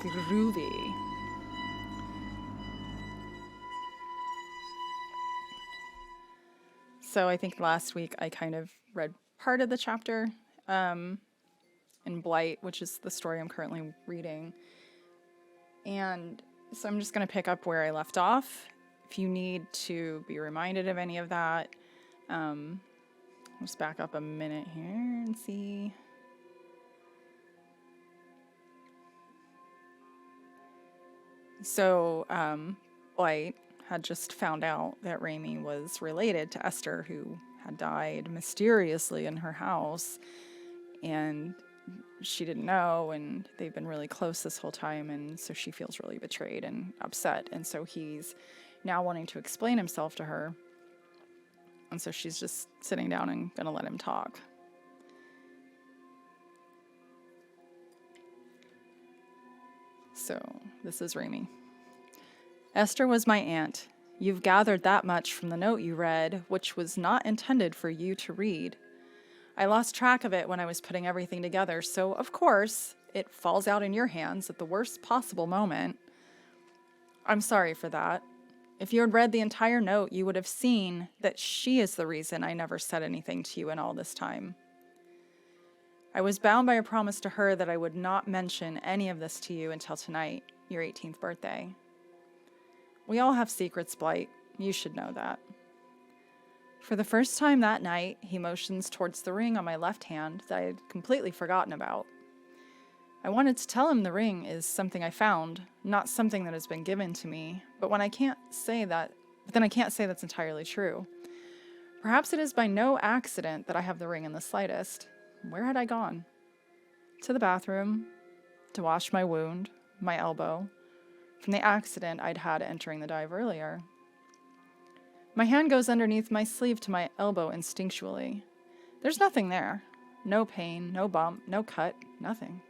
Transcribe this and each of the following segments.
Groovy. So I think last week I kind of read part of the chapter in Blight, which is the story I'm currently reading. And so I'm just going to pick up where I left off. If you need to be reminded of any of that, let's back up a minute here and see. So Blight had just found out that Raimi was related to Esther, who had died mysteriously in her house. And she didn't know, and they've been really close this whole time, and so she feels really betrayed and upset. And so he's now wanting to explain himself to her. And so she's just sitting down and gonna let him talk. So this is Raimi. Esther was my aunt. You've gathered that much from the note you read, which was not intended for you to read. I lost track of it when I was putting everything together, so of course, it falls out in your hands at the worst possible moment. I'm sorry for that. If you had read the entire note, you would have seen that she is the reason I never said anything to you in all this time. I was bound by a promise to her that I would not mention any of this to you until tonight, your 18th birthday. We all have secrets, Blight. You should know that. For the first time that night, he motions towards the ring on my left hand that I had completely forgotten about. I wanted to tell him the ring is something I found, not something that has been given to me, but then I can't say that's entirely true. Perhaps it is by no accident that I have the ring in the slightest. Where had I gone? To the bathroom, to wash my wound, my elbow, from the accident I'd had entering the dive earlier. My hand goes underneath my sleeve to my elbow instinctually. There's nothing there. No pain, no bump, no cut, nothing.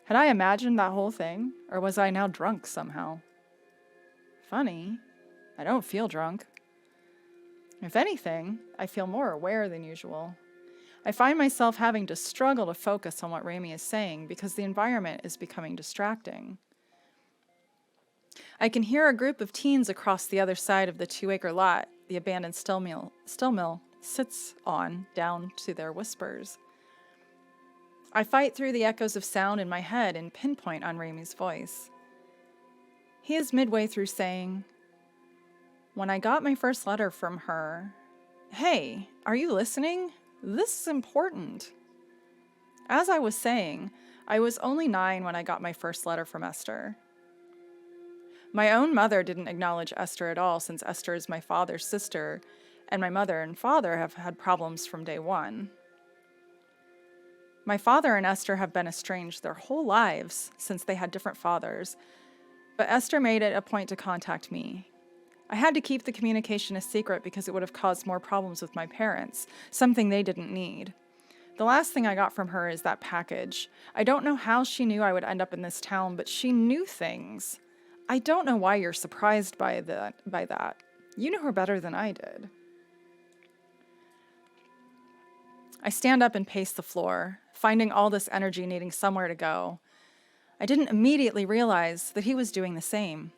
Had I imagined that whole thing, or was I now drunk somehow? Funny, I don't feel drunk. If anything, I feel more aware than usual. I find myself having to struggle to focus on what Raimi is saying because the environment is becoming distracting. I can hear a group of teens across the other side of the 2-acre lot the abandoned still mill sits on down to their whispers. I fight through the echoes of sound in my head and pinpoint on Raimi's voice. He is midway through saying, "When I got my first letter from her, hey, are you listening? This is important." As I was saying, I was only 9 when I got my first letter from Esther. My own mother didn't acknowledge Esther at all since Esther is my father's sister, and my mother and father have had problems from day one. My father and Esther have been estranged their whole lives since they had different fathers, but Esther made it a point to contact me. I had to keep the communication a secret because it would have caused more problems with my parents, something they didn't need. The last thing I got from her is that package. I don't know how she knew I would end up in this town, but she knew things. I don't know why you're surprised by that. You knew her better than I did. I stand up and pace the floor, finding all this energy needing somewhere to go. I didn't immediately realize that he was doing the same.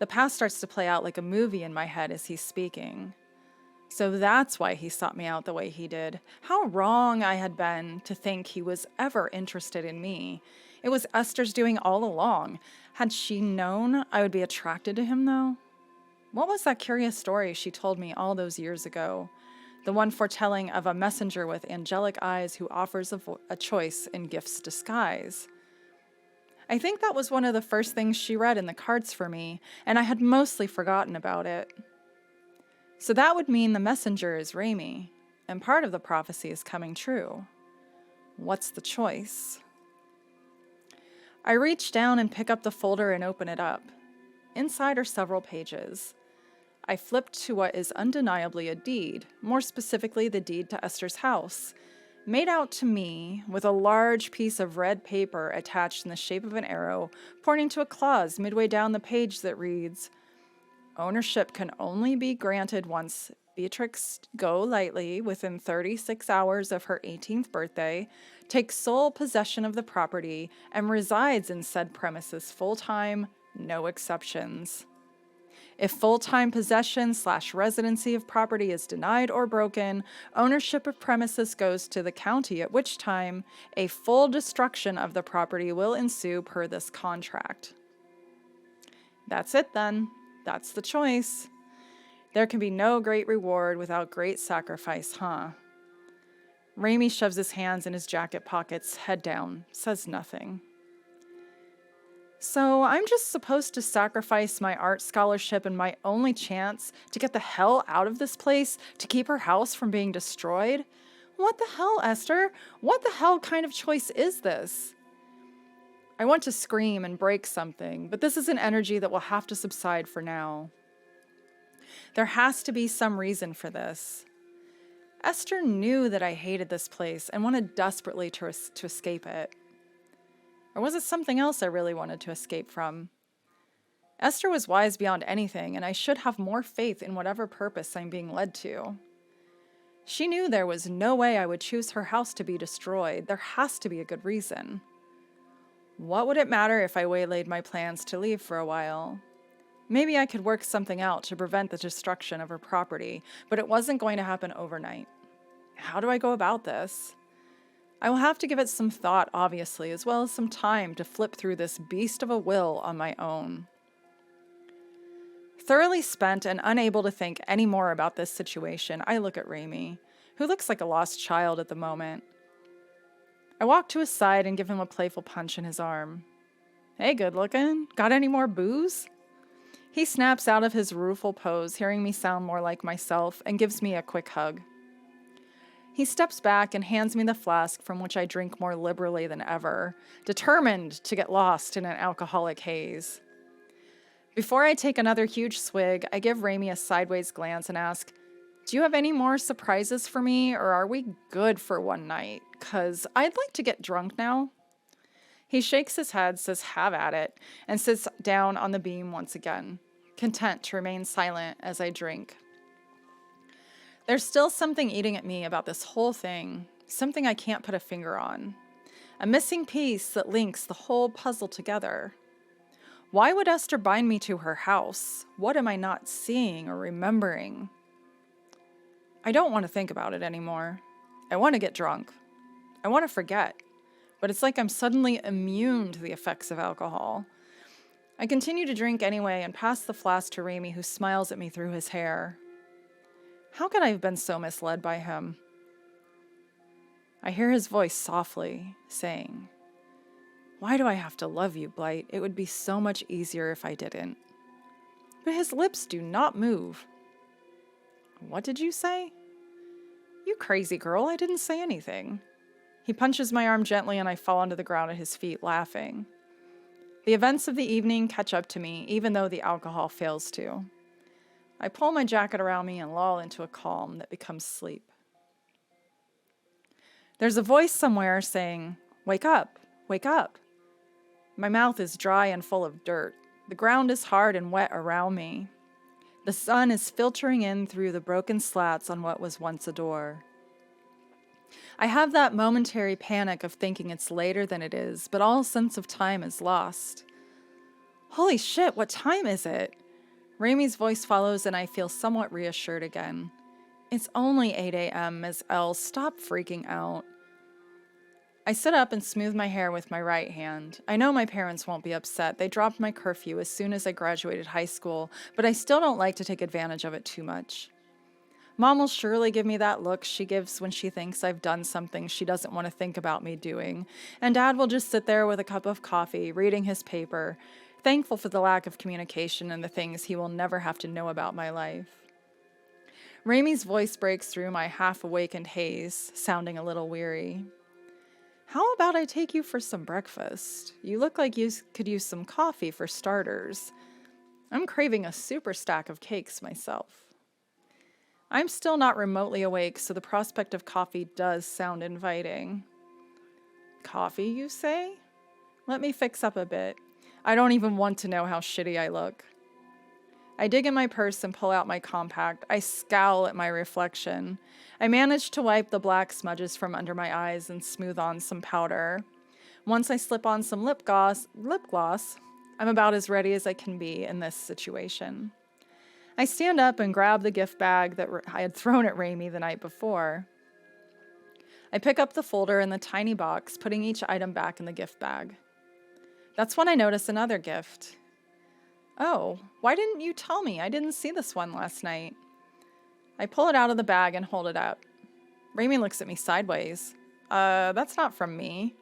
The past starts to play out like a movie in my head as he's speaking. So that's why he sought me out the way he did. How wrong I had been to think he was ever interested in me. It was Esther's doing all along. Had she known I would be attracted to him, though? What was that curious story she told me all those years ago? The one foretelling of a messenger with angelic eyes who offers a choice in gifts disguise. I think that was one of the first things she read in the cards for me, and I had mostly forgotten about it. So that would mean the messenger is Raimi, and part of the prophecy is coming true. What's the choice? I reach down and pick up the folder and open it up. Inside are several pages. I flip to what is undeniably a deed, more specifically the deed to Esther's house, made out to me with a large piece of red paper attached in the shape of an arrow, pointing to a clause midway down the page that reads, Ownership can only be granted once Beatrix Golightly, within 36 hours of her 18th birthday, takes sole possession of the property and resides in said premises full-time, no exceptions. If full-time possession/residency of property is denied or broken, ownership of premises goes to the county, at which time a full destruction of the property will ensue per this contract. That's it then. That's the choice. There can be no great reward without great sacrifice, huh? Raimi shoves his hands in his jacket pockets, head down, says nothing. So I'm just supposed to sacrifice my art scholarship and my only chance to get the hell out of this place to keep her house from being destroyed? What the hell, Esther? What the hell kind of choice is this? I want to scream and break something, but this is an energy that will have to subside for now. There has to be some reason for this. Esther knew that I hated this place and wanted desperately to escape it. Or was it something else I really wanted to escape from? Esther was wise beyond anything, and I should have more faith in whatever purpose I'm being led to. She knew there was no way I would choose her house to be destroyed. There has to be a good reason. What would it matter if I waylaid my plans to leave for a while? Maybe I could work something out to prevent the destruction of her property, but it wasn't going to happen overnight. How do I go about this? I will have to give it some thought, obviously, as well as some time to flip through this beast of a will on my own. Thoroughly spent and unable to think any more about this situation, I look at Raimi, who looks like a lost child at the moment. I walk to his side and give him a playful punch in his arm. Hey, good looking. Got any more booze? He snaps out of his rueful pose, hearing me sound more like myself, and gives me a quick hug. He steps back and hands me the flask, from which I drink more liberally than ever, determined to get lost in an alcoholic haze. Before I take another huge swig, I give Raimi a sideways glance and ask, "Do you have any more surprises for me, or are we good for one night? 'Cause I'd like to get drunk now." He shakes his head, says have at it, and sits down on the beam once again, content to remain silent as I drink. There's still something eating at me about this whole thing, something I can't put a finger on. A missing piece that links the whole puzzle together. Why would Esther bind me to her house? What am I not seeing or remembering? I don't want to think about it anymore. I want to get drunk. I want to forget. But it's like I'm suddenly immune to the effects of alcohol. I continue to drink anyway and pass the flask to Raimi, who smiles at me through his hair. How could I have been so misled by him? I hear his voice softly, saying, "Why do I have to love you, Blight? It would be so much easier if I didn't." But his lips do not move. What did you say? You crazy girl, I didn't say anything. He punches my arm gently and I fall onto the ground at his feet, laughing. The events of the evening catch up to me, even though the alcohol fails to. I pull my jacket around me and lull into a calm that becomes sleep. There's a voice somewhere saying, "Wake up, wake up." My mouth is dry and full of dirt. The ground is hard and wet around me. The sun is filtering in through the broken slats on what was once a door. I have that momentary panic of thinking it's later than it is, but all sense of time is lost. Holy shit, what time is it? Raimi's voice follows and I feel somewhat reassured again. It's only 8 a.m., Ms. L. Stop freaking out. I sit up and smooth my hair with my right hand. I know my parents won't be upset. They dropped my curfew as soon as I graduated high school, but I still don't like to take advantage of it too much. Mom will surely give me that look she gives when she thinks I've done something she doesn't want to think about me doing, and Dad will just sit there with a cup of coffee, reading his paper, thankful for the lack of communication and the things he will never have to know about my life. Raimi's voice breaks through my half-awakened haze, sounding a little weary. How about I take you for some breakfast? You look like you could use some coffee for starters. I'm craving a super stack of cakes myself. I'm still not remotely awake, so the prospect of coffee does sound inviting. Coffee, you say? Let me fix up a bit. I don't even want to know how shitty I look. I dig in my purse and pull out my compact. I scowl at my reflection. I manage to wipe the black smudges from under my eyes and smooth on some powder. Once I slip on some lip gloss, I'm about as ready as I can be in this situation. I stand up and grab the gift bag that I had thrown at Raimi the night before. I pick up the folder and the tiny box, putting each item back in the gift bag. That's when I notice another gift. Oh, why didn't you tell me? I didn't see this one last night. I pull it out of the bag and hold it up. Raimi looks at me sideways. That's not from me.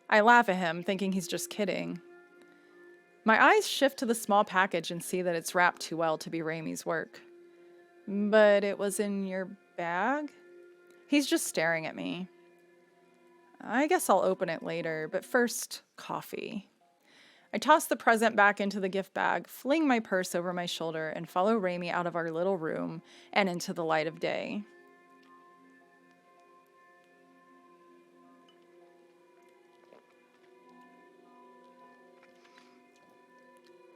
I laugh at him, thinking he's just kidding. My eyes shift to the small package and see that it's wrapped too well to be Raimi's work. But it was in your bag? He's just staring at me. I guess I'll open it later, but first, coffee. I toss the present back into the gift bag, fling my purse over my shoulder, and follow Raimi out of our little room and into the light of day.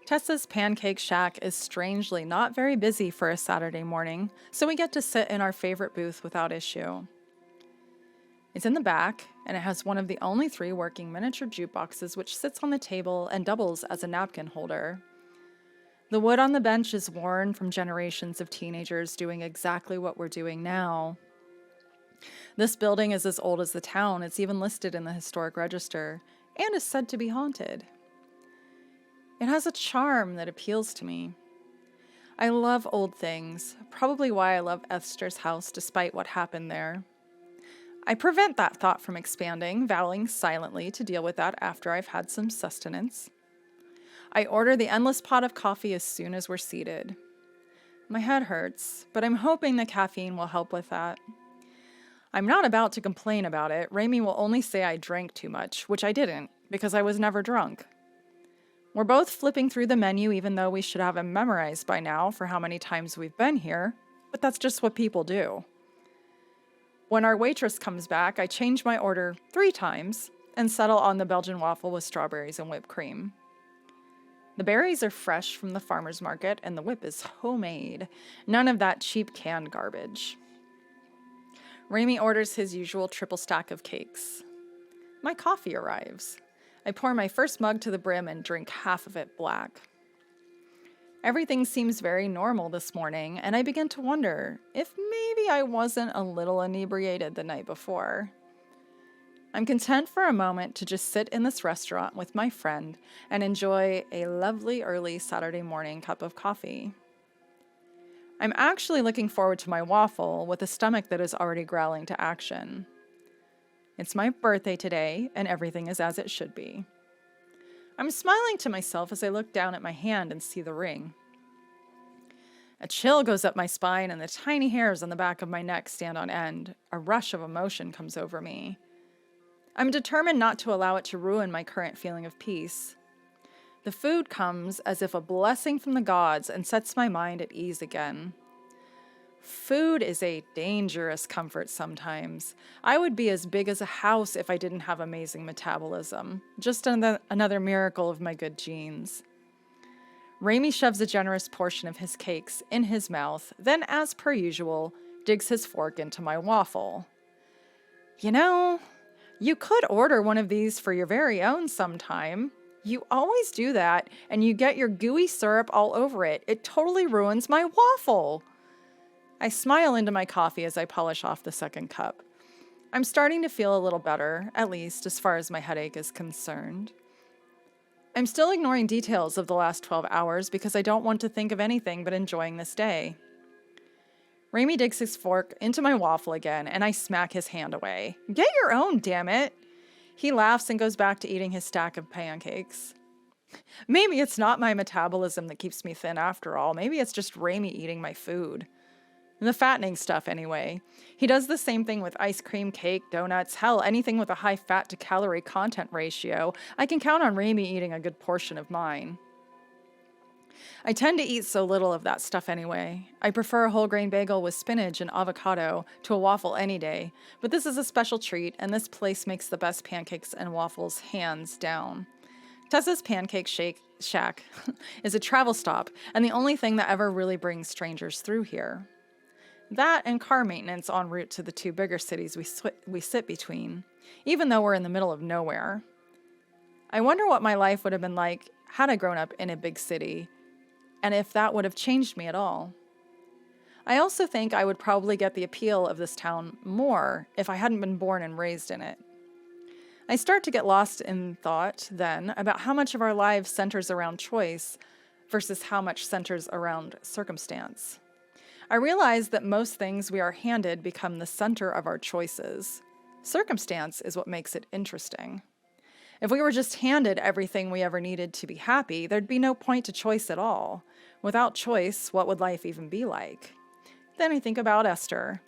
Tessa's pancake shack is strangely not very busy for a Saturday morning, so we get to sit in our favorite booth without issue. It's in the back, and it has one of the only 3 working miniature jukeboxes which sits on the table and doubles as a napkin holder. The wood on the bench is worn from generations of teenagers doing exactly what we're doing now. This building is as old as the town. It's even listed in the historic register, and is said to be haunted. It has a charm that appeals to me. I love old things, probably why I love Esther's house despite what happened there. I prevent that thought from expanding, vowing silently to deal with that after I've had some sustenance. I order the endless pot of coffee as soon as we're seated. My head hurts, but I'm hoping the caffeine will help with that. I'm not about to complain about it. Raimi will only say I drank too much, which I didn't, because I was never drunk. We're both flipping through the menu even though we should have it memorized by now for how many times we've been here, but that's just what people do. When our waitress comes back, I change my order 3 times and settle on the Belgian waffle with strawberries and whipped cream. The berries are fresh from the farmer's market and the whip is homemade. None of that cheap canned garbage. Raimi orders his usual triple stack of cakes. My coffee arrives. I pour my first mug to the brim and drink half of it black. Everything seems very normal this morning, and I begin to wonder if maybe I wasn't a little inebriated the night before. I'm content for a moment to just sit in this restaurant with my friend and enjoy a lovely early Saturday morning cup of coffee. I'm actually looking forward to my waffle with a stomach that is already growling to action. It's my birthday today, and everything is as it should be. I'm smiling to myself as I look down at my hand and see the ring. A chill goes up my spine, and the tiny hairs on the back of my neck stand on end. A rush of emotion comes over me. I'm determined not to allow it to ruin my current feeling of peace. The food comes as if a blessing from the gods and sets my mind at ease again. Food is a dangerous comfort sometimes. I would be as big as a house if I didn't have amazing metabolism. Just another miracle of my good genes. Raimi shoves a generous portion of his cakes in his mouth, then, as per usual, digs his fork into my waffle. You know, you could order one of these for your very own sometime. You always do that, and you get your gooey syrup all over it. It totally ruins my waffle. I smile into my coffee as I polish off the second cup. I'm starting to feel a little better, at least as far as my headache is concerned. I'm still ignoring details of the last 12 hours because I don't want to think of anything but enjoying this day. Raimi digs his fork into my waffle again, and I smack his hand away. Get your own, damn it! He laughs and goes back to eating his stack of pancakes. Maybe it's not my metabolism that keeps me thin after all. Maybe it's just Raimi eating my food. The fattening stuff, anyway. He does the same thing with ice cream, cake, donuts, hell, anything with a high fat to calorie content ratio. I can count on Raimi eating a good portion of mine. I tend to eat so little of that stuff anyway. I prefer a whole grain bagel with spinach and avocado to a waffle any day, but this is a special treat, and this place makes the best pancakes and waffles hands down. Tessa's pancake shack is a travel stop and the only thing that ever really brings strangers through here. That and car maintenance en route to the two bigger cities we sit between, even though we're in the middle of nowhere. I wonder what my life would have been like had I grown up in a big city, and if that would have changed me at all. I also think I would probably get the appeal of this town more if I hadn't been born and raised in it. I start to get lost in thought, then, about how much of our lives centers around choice versus how much centers around circumstance. I realize that most things we are handed become the center of our choices. Circumstance is what makes it interesting. If we were just handed everything we ever needed to be happy, there'd be no point to choice at all. Without choice, what would life even be like? Then I think about Esther.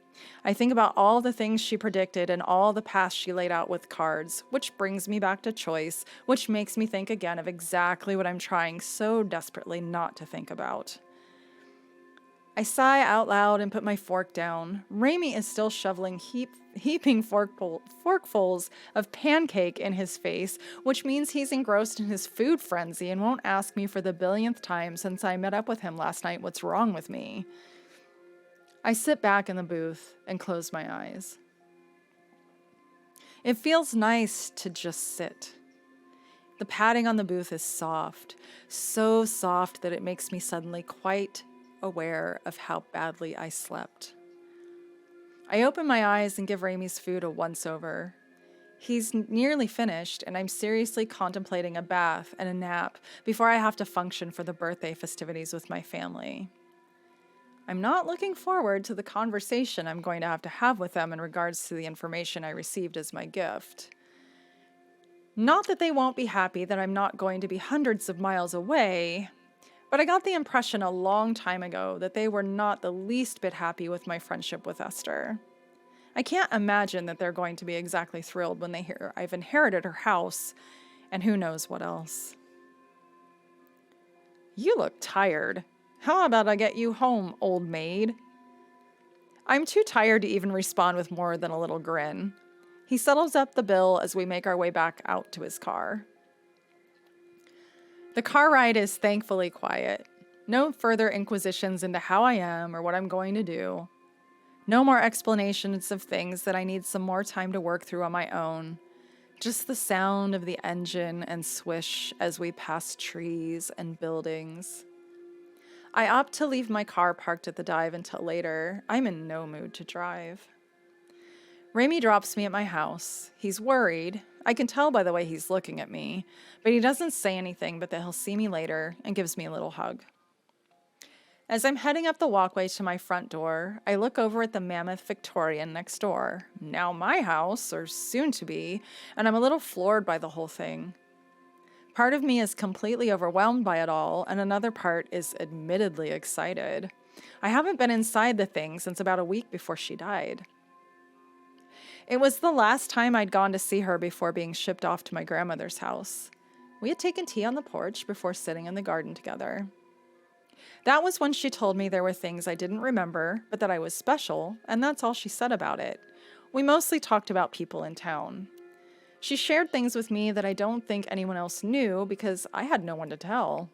I think about all the things she predicted and all the paths she laid out with cards, which brings me back to choice, which makes me think again of exactly what I'm trying so desperately not to think about. I sigh out loud and put my fork down. Raimi is still shoveling heaping forkfuls of pancake in his face, which means he's engrossed in his food frenzy and won't ask me for the billionth time since I met up with him last night what's wrong with me. I sit back in the booth and close my eyes. It feels nice to just sit. The padding on the booth is soft, so soft that it makes me suddenly quite aware of how badly I slept. I open my eyes and give Raimi's food a once-over. He's nearly finished, and I'm seriously contemplating a bath and a nap before I have to function for the birthday festivities with my family. I'm not looking forward to the conversation I'm going to have with them in regards to the information I received as my gift. Not that they won't be happy that I'm not going to be hundreds of miles away, but I got the impression a long time ago that they were not the least bit happy with my friendship with Esther. I can't imagine that they're going to be exactly thrilled when they hear I've inherited her house and who knows what else. You look tired. How about I get you home, old maid? I'm too tired to even respond with more than a little grin. He settles up the bill as we make our way back out to his car. The car ride is thankfully quiet. No further inquisitions into how I am or what I'm going to do. No more explanations of things that I need some more time to work through on my own. Just the sound of the engine and swish as we pass trees and buildings. I opt to leave my car parked at the dive until later. I'm in no mood to drive. Raimi drops me at my house. He's worried. I can tell by the way he's looking at me, but he doesn't say anything but that he'll see me later and gives me a little hug. As I'm heading up the walkway to my front door, I look over at the mammoth Victorian next door, now my house, or soon to be, and I'm a little floored by the whole thing. Part of me is completely overwhelmed by it all, and another part is admittedly excited. I haven't been inside the thing since about a week before she died. It was the last time I'd gone to see her before being shipped off to my grandmother's house. We had taken tea on the porch before sitting in the garden together. That was when she told me there were things I didn't remember, but that I was special, and that's all she said about it. We mostly talked about people in town. She shared things with me that I don't think anyone else knew because I had no one to tell.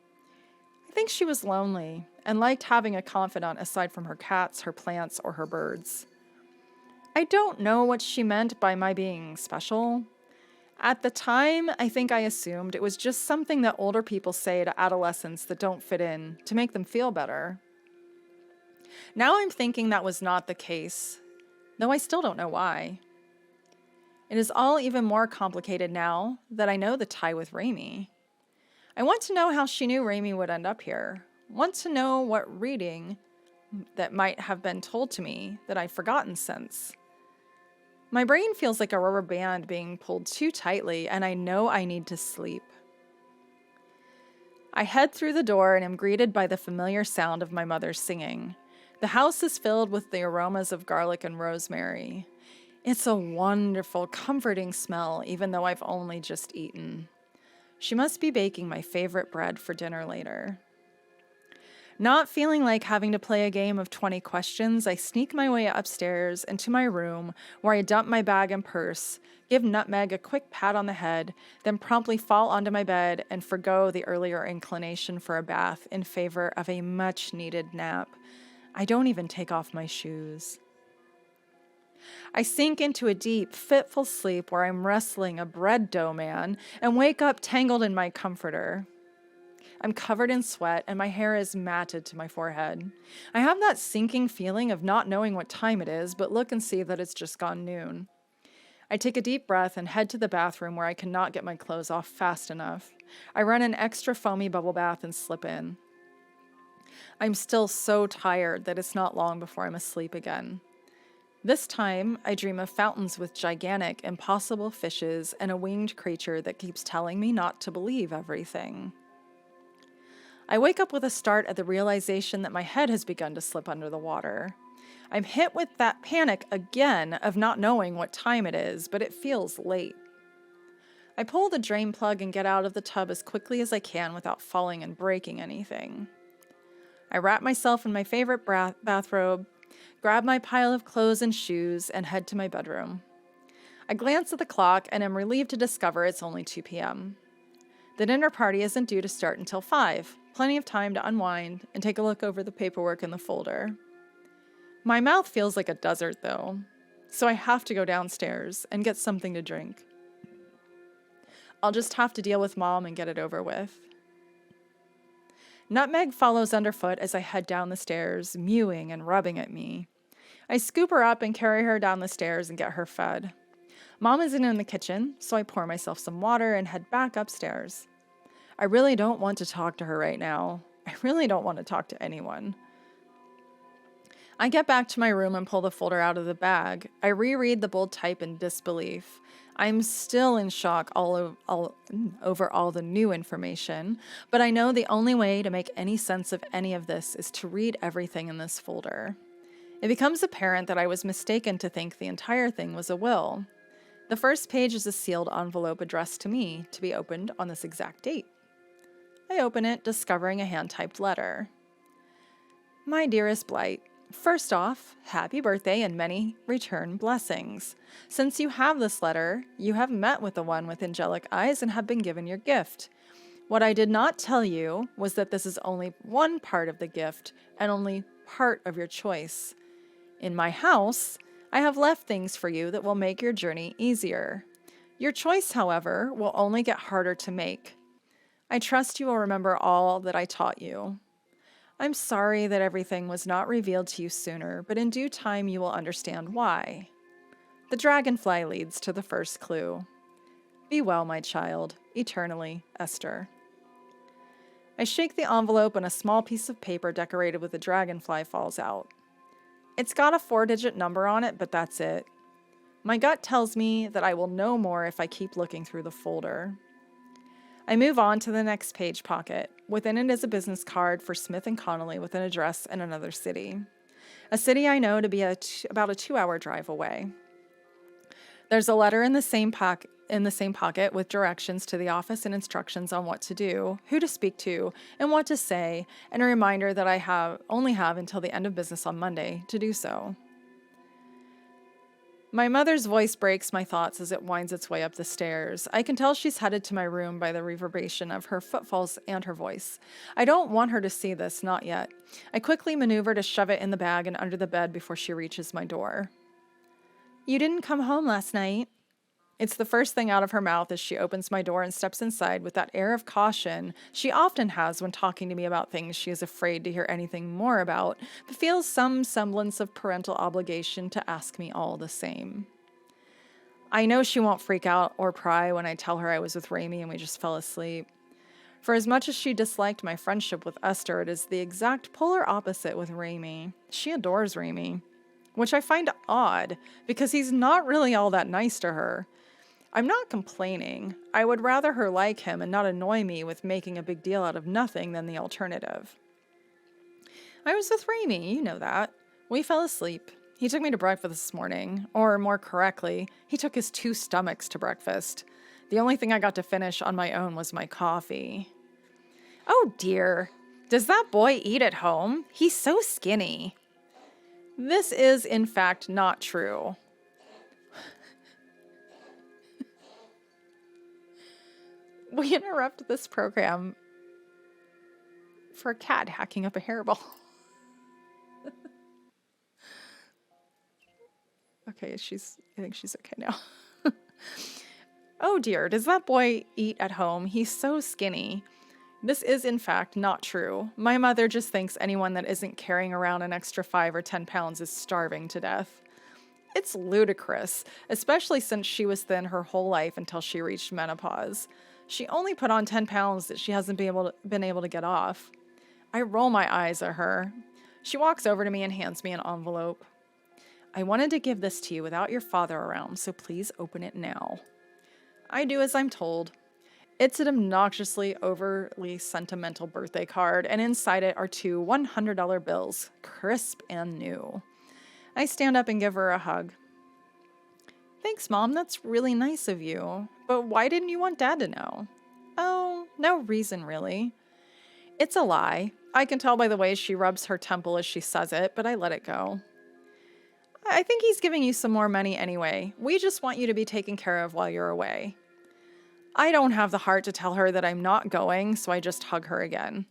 I think she was lonely and liked having a confidant aside from her cats, her plants, or her birds. I don't know what she meant by my being special. At the time, I think I assumed it was just something that older people say to adolescents that don't fit in to make them feel better. Now I'm thinking that was not the case, though I still don't know why. It is all even more complicated now that I know the tie with Raimi. I want to know how she knew Raimi would end up here. Want to know what reading that might have been told to me that I've forgotten since. My brain feels like a rubber band being pulled too tightly, and I know I need to sleep. I head through the door and am greeted by the familiar sound of my mother singing. The house is filled with the aromas of garlic and rosemary. It's a wonderful, comforting smell, even though I've only just eaten. She must be baking my favorite bread for dinner later. Not feeling like having to play a game of 20 questions, I sneak my way upstairs into my room where I dump my bag and purse, give Nutmeg a quick pat on the head, then promptly fall onto my bed and forgo the earlier inclination for a bath in favor of a much-needed nap. I don't even take off my shoes. I sink into a deep, fitful sleep where I'm wrestling a bread dough man and wake up tangled in my comforter. I'm covered in sweat and my hair is matted to my forehead. I have that sinking feeling of not knowing what time it is, but look and see that it's just gone noon. I take a deep breath and head to the bathroom where I cannot get my clothes off fast enough. I run an extra foamy bubble bath and slip in. I'm still so tired that it's not long before I'm asleep again. This time, I dream of fountains with gigantic, impossible fishes and a winged creature that keeps telling me not to believe everything. I wake up with a start at the realization that my head has begun to slip under the water. I'm hit with that panic again of not knowing what time it is, but it feels late. I pull the drain plug and get out of the tub as quickly as I can without falling and breaking anything. I wrap myself in my favorite bathrobe, grab my pile of clothes and shoes, and head to my bedroom. I glance at the clock and am relieved to discover it's only 2 p.m. The dinner party isn't due to start until 5. Plenty of time to unwind and take a look over the paperwork in the folder. My mouth feels like a desert, though, so I have to go downstairs and get something to drink. I'll just have to deal with Mom and get it over with. Nutmeg follows underfoot as I head down the stairs, mewing and rubbing at me. I scoop her up and carry her down the stairs and get her fed. Mom isn't in the kitchen, so I pour myself some water and head back upstairs. I really don't want to talk to her right now. I really don't want to talk to anyone. I get back to my room and pull the folder out of the bag. I reread the bold type in disbelief. I'm still in shock over all the new information, but I know the only way to make any sense of any of this is to read everything in this folder. It becomes apparent that I was mistaken to think the entire thing was a will. The first page is a sealed envelope addressed to me, to be opened on this exact date. I open it, discovering a hand-typed letter. My dearest Blight, first off, happy birthday and many return blessings. Since you have this letter, you have met with the one with angelic eyes and have been given your gift. What I did not tell you was that this is only one part of the gift and only part of your choice. In my house, I have left things for you that will make your journey easier. Your choice, however, will only get harder to make. I trust you will remember all that I taught you. I'm sorry that everything was not revealed to you sooner, but in due time you will understand why. The dragonfly leads to the first clue. Be well, my child. Eternally, Esther. I shake the envelope and a small piece of paper decorated with a dragonfly falls out. It's got a 4-digit number on it, but that's it. My gut tells me that I will know more if I keep looking through the folder. I move on to the next page pocket. Within it is a business card for Smith & Connolly with an address in another city. A city I know to be about a 2-hour drive away. There's a letter in the same pocket with directions to the office and instructions on what to do, who to speak to, and what to say, and a reminder that I only have until the end of business on Monday to do so. My mother's voice breaks my thoughts as it winds its way up the stairs. I can tell she's headed to my room by the reverberation of her footfalls and her voice. I don't want her to see this, not yet. I quickly maneuver to shove it in the bag and under the bed before she reaches my door. You didn't come home last night. It's the first thing out of her mouth as she opens my door and steps inside with that air of caution she often has when talking to me about things she is afraid to hear anything more about, but feels some semblance of parental obligation to ask me all the same. I know she won't freak out or pry when I tell her I was with Raimi and we just fell asleep. For as much as she disliked my friendship with Esther, it is the exact polar opposite with Raimi. She adores Raimi, which I find odd because he's not really all that nice to her. I'm not complaining. I would rather her like him and not annoy me with making a big deal out of nothing than the alternative. I was with Raimi, you know that. We fell asleep. He took me to breakfast this morning, or more correctly, he took his 2 stomachs to breakfast. The only thing I got to finish on my own was my coffee. Oh dear. Does that boy eat at home? He's so skinny. This is, in fact, not true. We interrupt this program for a cat hacking up a hairball. Okay, I think she's okay now. Oh dear, does that boy eat at home? He's so skinny. This is, in fact, not true. My mother just thinks anyone that isn't carrying around an extra 5 or 10 pounds is starving to death. It's ludicrous, especially since she was thin her whole life until she reached menopause. She only put on 10 pounds that she hasn't been able to get off. I roll my eyes at her. She walks over to me and hands me an envelope. I wanted to give this to you without your father around, so please open it now. I do as I'm told. It's an obnoxiously overly sentimental birthday card, and inside it are 2 $100 bills, crisp and new. I stand up and give her a hug. Thanks, Mom, that's really nice of you. But why didn't you want Dad to know? Oh, no reason, really. It's a lie. I can tell by the way she rubs her temple as she says it, but I let it go. I think he's giving you some more money anyway. We just want you to be taken care of while you're away. I don't have the heart to tell her that I'm not going, so I just hug her again.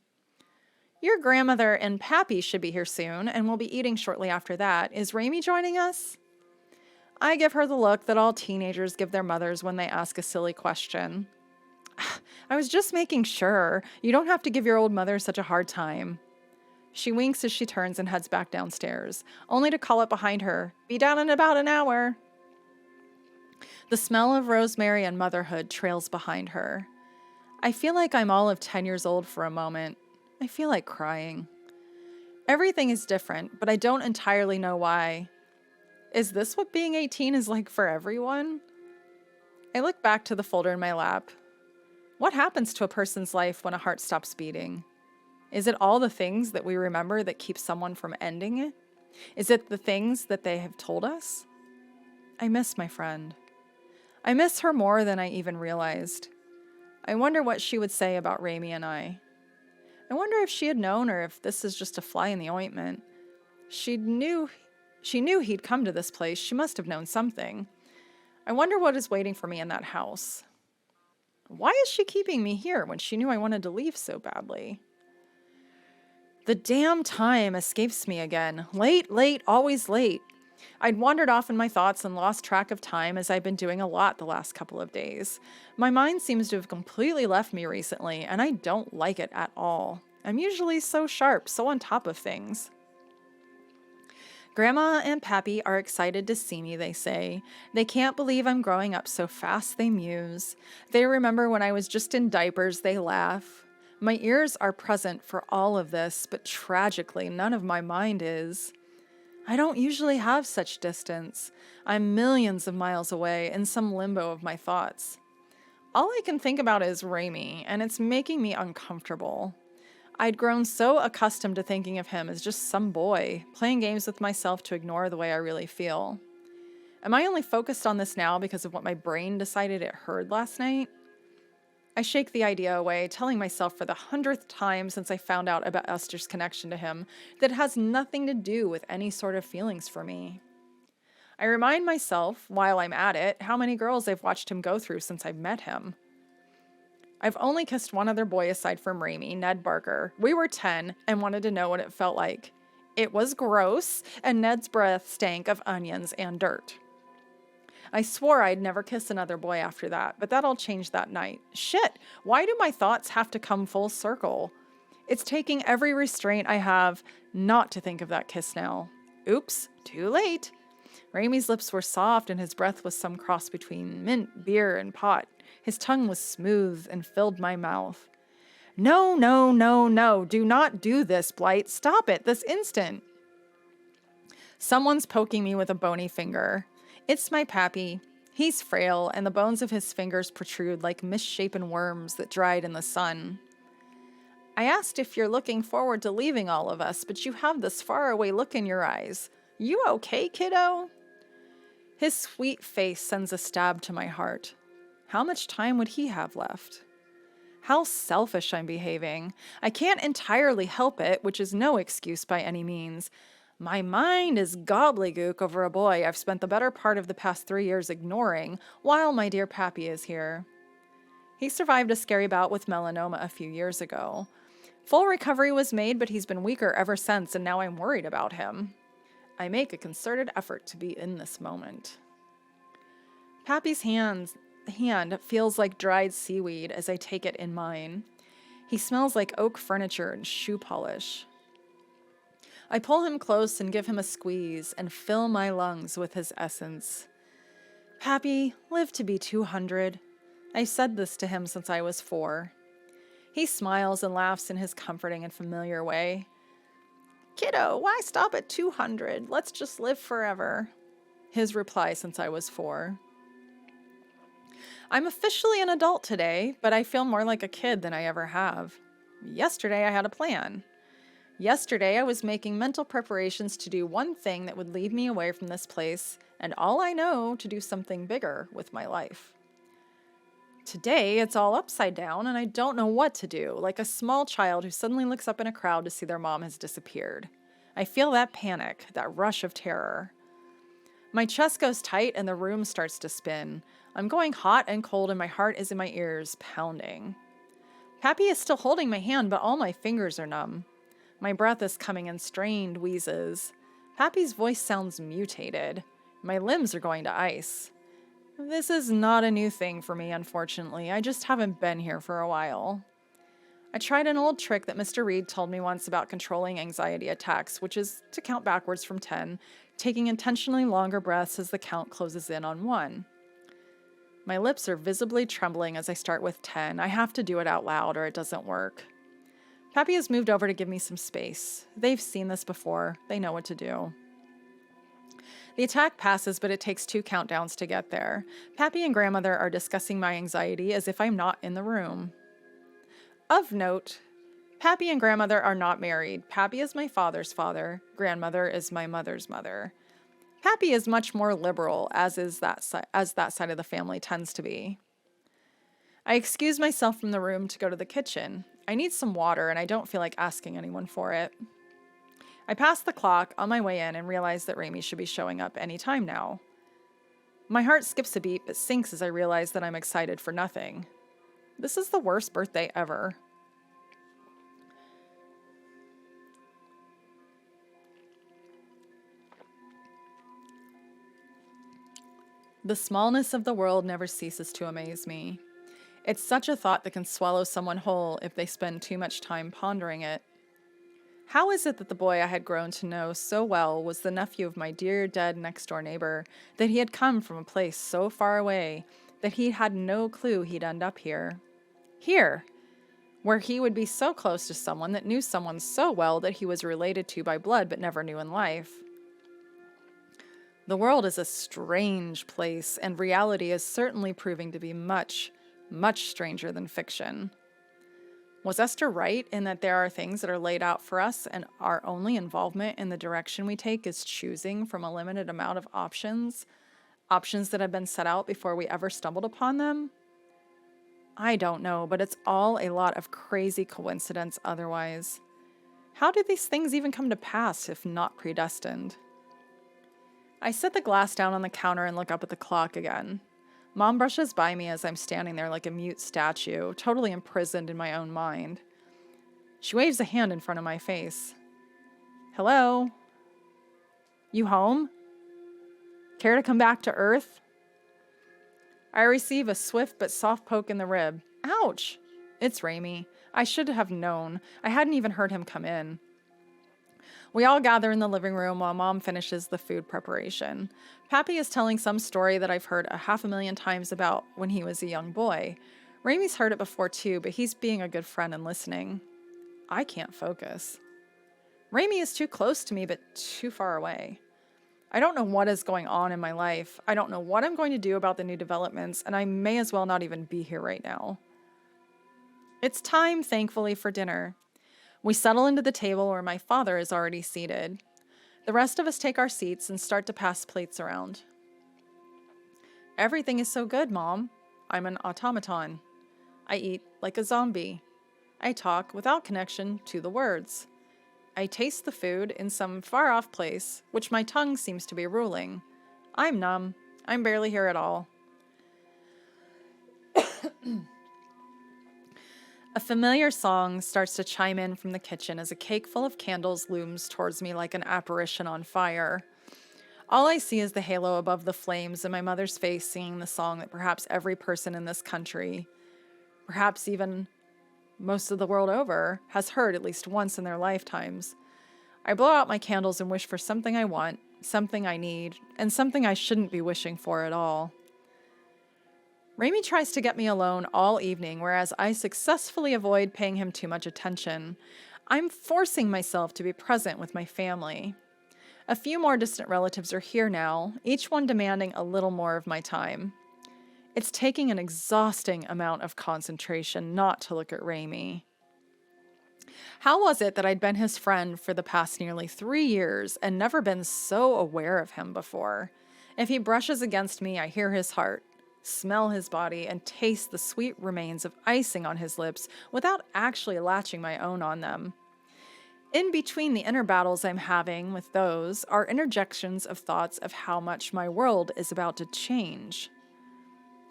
Your grandmother and Pappy should be here soon, and we'll be eating shortly after that. Is Raimi joining us? I give her the look that all teenagers give their mothers when they ask a silly question. I was just making sure. You don't have to give your old mother such a hard time. She winks as she turns and heads back downstairs, only to call up behind her, "Be down in about an hour." The smell of rosemary and motherhood trails behind her. I feel like I'm all of 10 years old for a moment. I feel like crying. Everything is different, but I don't entirely know why. Is this what being 18 is like for everyone? I look back to the folder in my lap. What happens to a person's life when a heart stops beating? Is it all the things that we remember that keep someone from ending it? Is it the things that they have told us? I miss my friend. I miss her more than I even realized. I wonder what she would say about Raimi and I. I wonder if she had known or if this is just a fly in the ointment. She knew he'd come to this place. She must have known something. I wonder what is waiting for me in that house. Why is she keeping me here when she knew I wanted to leave so badly? The damn time escapes me again. Late, always late. I'd wandered off in my thoughts and lost track of time as I've been doing a lot the last couple of days. My mind seems to have completely left me recently, and I don't like it at all. I'm usually so sharp, so on top of things. Grandma and Pappy are excited to see me, they say. They can't believe I'm growing up so fast, they muse. They remember when I was just in diapers, they laugh. My ears are present for all of this, but tragically, none of my mind is. I don't usually have such distance. I'm millions of miles away in some limbo of my thoughts. All I can think about is Raimi, and it's making me uncomfortable. I'd grown so accustomed to thinking of him as just some boy, playing games with myself to ignore the way I really feel. Am I only focused on this now because of what my brain decided it heard last night? I shake the idea away, telling myself for the 100th time since I found out about Esther's connection to him that it has nothing to do with any sort of feelings for me. I remind myself, while I'm at it, how many girls I've watched him go through since I've met him. I've only kissed one other boy aside from Raimi, Ned Barker. We were 10 and wanted to know what it felt like. It was gross, and Ned's breath stank of onions and dirt. I swore I'd never kiss another boy after that, but that all changed that night. Shit, why do my thoughts have to come full circle? It's taking every restraint I have not to think of that kiss now. Oops, too late. Raimi's lips were soft and his breath was some cross between mint, beer, and pot. His tongue was smooth and filled my mouth. No, do not do this, Blight. Stop it, this instant. Someone's poking me with a bony finger. It's my Pappy. He's frail, and the bones of his fingers protrude like misshapen worms that dried in the sun. I asked if you're looking forward to leaving all of us, but you have this faraway look in your eyes. You okay, kiddo? His sweet face sends a stab to my heart. How much time would he have left? How selfish I'm behaving. I can't entirely help it, which is no excuse by any means. My mind is gobbledygook over a boy I've spent the better part of the past 3 years ignoring while my dear Pappy is here. He survived a scary bout with melanoma a few years ago. Full recovery was made, but he's been weaker ever since, and now I'm worried about him. I make a concerted effort to be in this moment. Pappy's hand feels like dried seaweed as I take it in mine. He smells like oak furniture and shoe polish. I pull him close and give him a squeeze and fill my lungs with his essence. Pappy, live to be 200. I've said this to him since I was 4. He smiles and laughs in his comforting and familiar way. Kiddo, why stop at 200? Let's just live forever. His reply since I was 4. I'm officially an adult today, but I feel more like a kid than I ever have. Yesterday I had a plan. Yesterday I was making mental preparations to do one thing that would lead me away from this place, and all I know to do something bigger with my life. Today it's all upside down and I don't know what to do, like a small child who suddenly looks up in a crowd to see their mom has disappeared. I feel that panic, that rush of terror. My chest goes tight and the room starts to spin. I'm going hot and cold and my heart is in my ears, pounding. Pappy is still holding my hand, but all my fingers are numb. My breath is coming in strained wheezes. Pappy's voice sounds mutated. My limbs are going to ice. This is not a new thing for me, unfortunately. I just haven't been here for a while. I tried an old trick that Mr. Reed told me once about controlling anxiety attacks, which is to count backwards from 10, taking intentionally longer breaths as the count closes in on 1. My lips are visibly trembling as I start with 10. I have to do it out loud or it doesn't work. Pappy has moved over to give me some space. They've seen this before. They know what to do. The attack passes, but it takes 2 countdowns to get there. Pappy and Grandmother are discussing my anxiety as if I'm not in the room. Of note, Pappy and Grandmother are not married. Pappy is my father's father. Grandmother is my mother's mother. Pappy is much more liberal, as that side of the family tends to be. I excuse myself from the room to go to the kitchen. I need some water, and I don't feel like asking anyone for it. I pass the clock on my way in and realize that Raimi should be showing up any time now. My heart skips a beat, but sinks as I realize that I'm excited for nothing. This is the worst birthday ever. The smallness of the world never ceases to amaze me. It's such a thought that can swallow someone whole if they spend too much time pondering it. How is it that the boy I had grown to know so well was the nephew of my dear dead next-door neighbor, that he had come from a place so far away that he had no clue he'd end up here? Here, where he would be so close to someone that knew someone so well that he was related to by blood but never knew in life. The world is a strange place, and reality is certainly proving to be much, much stranger than fiction. Was Esther right in that there are things that are laid out for us and our only involvement in the direction we take is choosing from a limited amount of options that have been set out before we ever stumbled upon them? I don't know, but it's all a lot of crazy coincidence otherwise. How do these things even come to pass if not predestined? I set the glass down on the counter and look up at the clock again. Mom brushes by me as I'm standing there like a mute statue, totally imprisoned in my own mind. She waves a hand in front of my face. Hello? You home? Care to come back to Earth? I receive a swift but soft poke in the rib. Ouch! It's Raimi. I should have known. I hadn't even heard him come in. We all gather in the living room while Mom finishes the food preparation. Pappy is telling some story that I've heard 500,000 times about when he was a young boy. Raimi's heard it before too, but he's being a good friend and listening. I can't focus. Raimi is too close to me, but too far away. I don't know what is going on in my life. I don't know what I'm going to do about the new developments, and I may as well not even be here right now. It's time, thankfully, for dinner. We settle into the table where my father is already seated. The rest of us take our seats and start to pass plates around. Everything is so good, Mom. I'm an automaton. I eat like a zombie. I talk without connection to the words. I taste the food in some far-off place, which my tongue seems to be ruling. I'm numb. I'm barely here at all. A familiar song starts to chime in from the kitchen as a cake full of candles looms towards me like an apparition on fire. All I see is the halo above the flames and my mother's face singing the song that perhaps every person in this country, perhaps even most of the world over, has heard at least once in their lifetimes. I blow out my candles and wish for something I want, something I need, and something I shouldn't be wishing for at all. Raimi tries to get me alone all evening, whereas I successfully avoid paying him too much attention. I'm forcing myself to be present with my family. A few more distant relatives are here now, each one demanding a little more of my time. It's taking an exhausting amount of concentration not to look at Raimi. How was it that I'd been his friend for the past nearly 3 years and never been so aware of him before? If he brushes against me, I hear his heart, smell his body, and taste the sweet remains of icing on his lips without actually latching my own on them. In between the inner battles I'm having with those are interjections of thoughts of how much my world is about to change.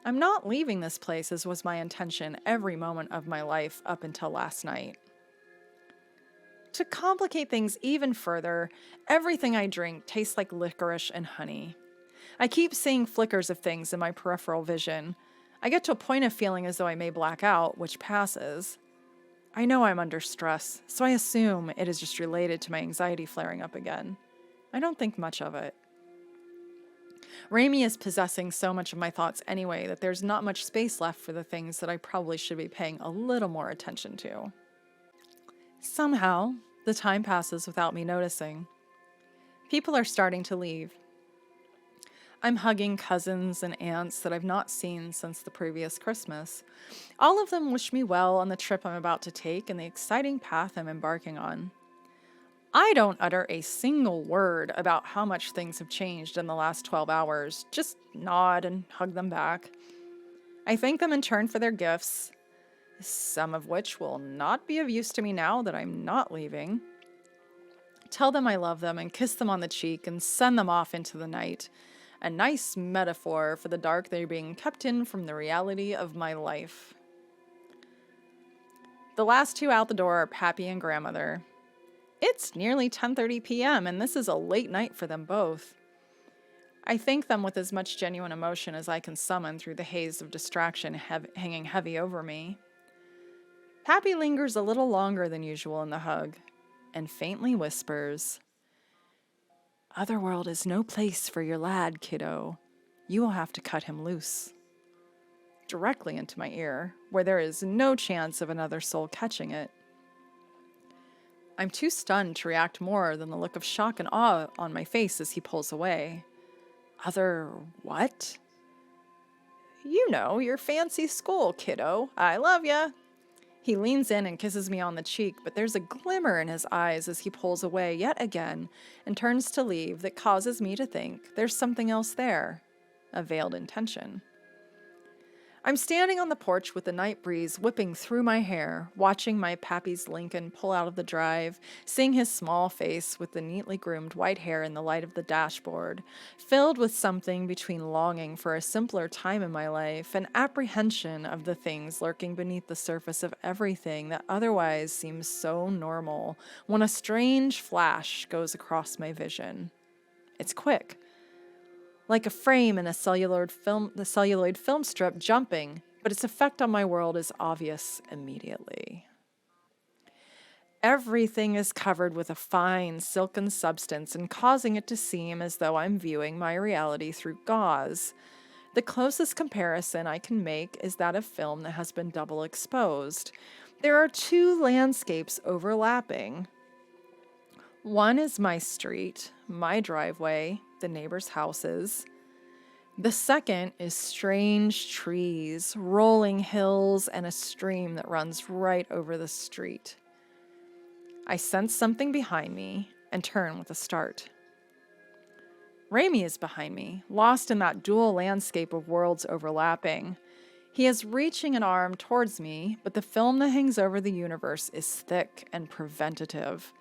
I'm not leaving this place as was my intention every moment of my life up until last night. To complicate things even further, everything I drink tastes like licorice and honey. I keep seeing flickers of things in my peripheral vision. I get to a point of feeling as though I may black out, which passes. I know I'm under stress, so I assume it is just related to my anxiety flaring up again. I don't think much of it. Raimi is possessing so much of my thoughts anyway that there's not much space left for the things that I probably should be paying a little more attention to. Somehow, the time passes without me noticing. People are starting to leave. I'm hugging cousins and aunts that I've not seen since the previous Christmas. All of them wish me well on the trip I'm about to take and the exciting path I'm embarking on. I don't utter a single word about how much things have changed in the last 12 hours, just nod and hug them back. I thank them in turn for their gifts, some of which will not be of use to me now that I'm not leaving. Tell them I love them and kiss them on the cheek and send them off into the night. A nice metaphor for the dark they're being kept in from the reality of my life. The last two out the door are Pappy and Grandmother. It's nearly 10:30 p.m. and this is a late night for them both. I thank them with as much genuine emotion as I can summon through the haze of distraction hanging heavy over me. Pappy lingers a little longer than usual in the hug and faintly whispers, "Otherworld is no place for your lad, kiddo. You will have to cut him loose." Directly into my ear, where there is no chance of another soul catching it. I'm too stunned to react more than the look of shock and awe on my face as he pulls away. Other what? You know, your fancy school, kiddo. I love ya. He leans in and kisses me on the cheek, but there's a glimmer in his eyes as he pulls away yet again and turns to leave that causes me to think there's something else there, a veiled intention. I'm standing on the porch with the night breeze whipping through my hair, watching my Pappy's Lincoln pull out of the drive, seeing his small face with the neatly groomed white hair in the light of the dashboard, filled with something between longing for a simpler time in my life and apprehension of the things lurking beneath the surface of everything that otherwise seems so normal, when a strange flash goes across my vision. It's quick. Like a frame in the celluloid film strip jumping, but its effect on my world is obvious immediately. Everything is covered with a fine, silken substance and causing it to seem as though I'm viewing my reality through gauze. The closest comparison I can make is that of film that has been double exposed. There are two landscapes overlapping. One is my street, my driveway, the neighbors' houses. The second is strange trees, rolling hills, and a stream that runs right over the street. I sense something behind me and turn with a start. Raimi is behind me, lost in that dual landscape of worlds overlapping. He is reaching an arm towards me, but the film that hangs over the universe is thick and preventative.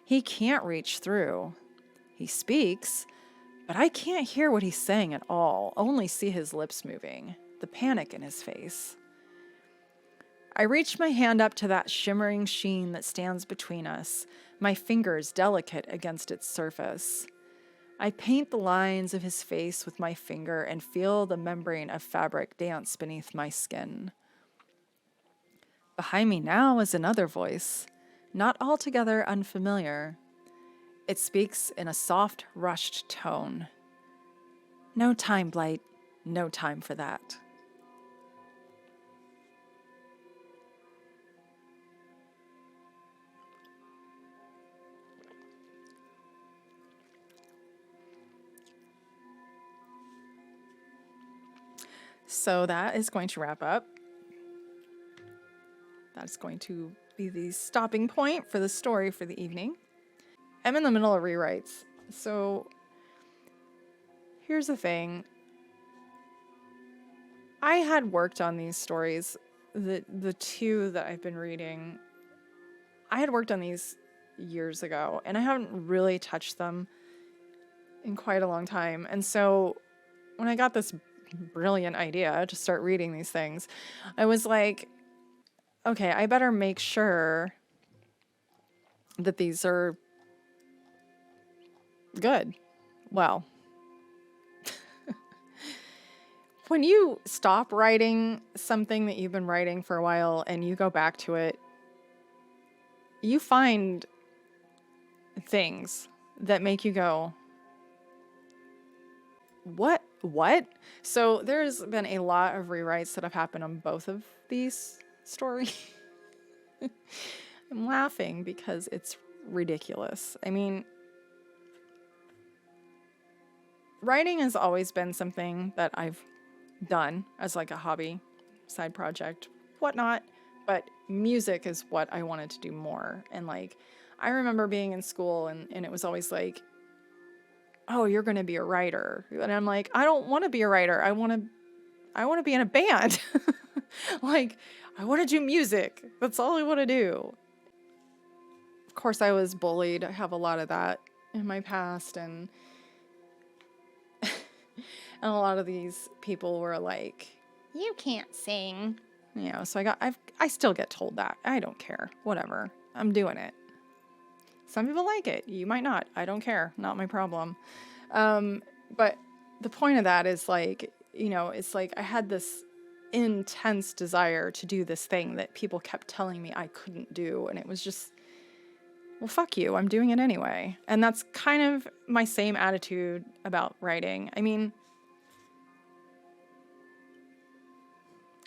He can't reach through. He speaks, but I can't hear what he's saying at all, only see his lips moving, the panic in his face. I reach my hand up to that shimmering sheen that stands between us, my fingers delicate against its surface. I paint the lines of his face with my finger and feel the membrane of fabric dance beneath my skin. Behind me now is another voice, not altogether unfamiliar. It speaks in a soft, rushed tone. No time, Blight. No time for that. So that is going to wrap up. That's going to be the stopping point for the story for the evening. I'm in the middle of rewrites. So here's the thing. I had worked on these stories, the two that I've been reading. I had worked on these years ago, and I haven't really touched them in quite a long time. And so when I got this brilliant idea to start reading these things, I was like, okay, I better make sure that these are good. Well, when you stop writing something that you've been writing for a while and you go back to it, you find things that make you go, what? So there's been a lot of rewrites that have happened on both of these stories. I'm laughing because it's ridiculous. I mean, writing has always been something that I've done as like a hobby, side project, whatnot. But music is what I wanted to do more. And like, I remember being in school and it was always like, oh, you're going to be a writer. And I'm like, I don't want to be a writer. I want to be in a band. Like, I want to do music. That's all I want to do. Of course, I was bullied. I have a lot of that in my past. And and a lot of these people were like, you can't sing. You know, so I still get told that. I don't care. Whatever. I'm doing it. Some people like it. You might not. I don't care. Not my problem. But the point of that is like, you know, it's like I had this intense desire to do this thing that people kept telling me I couldn't do. And it was just, well, fuck you. I'm doing it anyway. And that's kind of my same attitude about writing. I mean,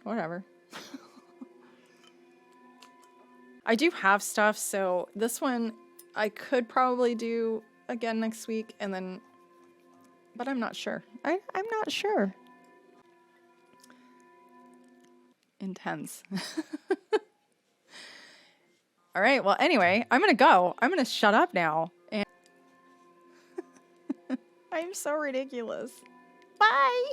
whatever. I do have stuff. So this one I could probably do again next week and then, but I'm not sure. I'm not sure. Intense. All right. Well, anyway, I'm going to go. I'm going to shut up now. And I'm so ridiculous. Bye.